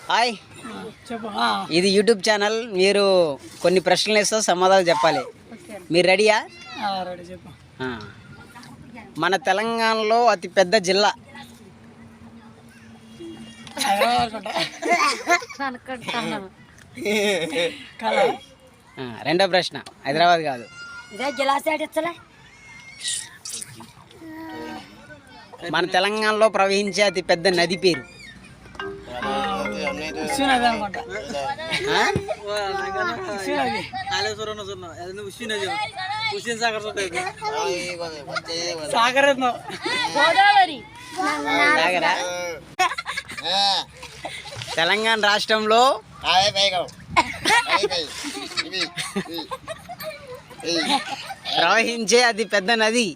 Hi, ఇది YouTube channel. మీరు కొన్ని ప్రశ్నలు ఇస్తా, సమాధానం చెప్పాలి. మీరు రెడీయా? మన తెలంగాణలో అతి పెద్ద జిల్లా? రెండో ప్రశ్న, హైదరాబాద్ కాదు. మన తెలంగాణలో ప్రవహించే అతి పెద్ద నది పేరు? తెలంగాణ రాష్ట్రంలో ప్రవహించే అతి పెద్ద నది?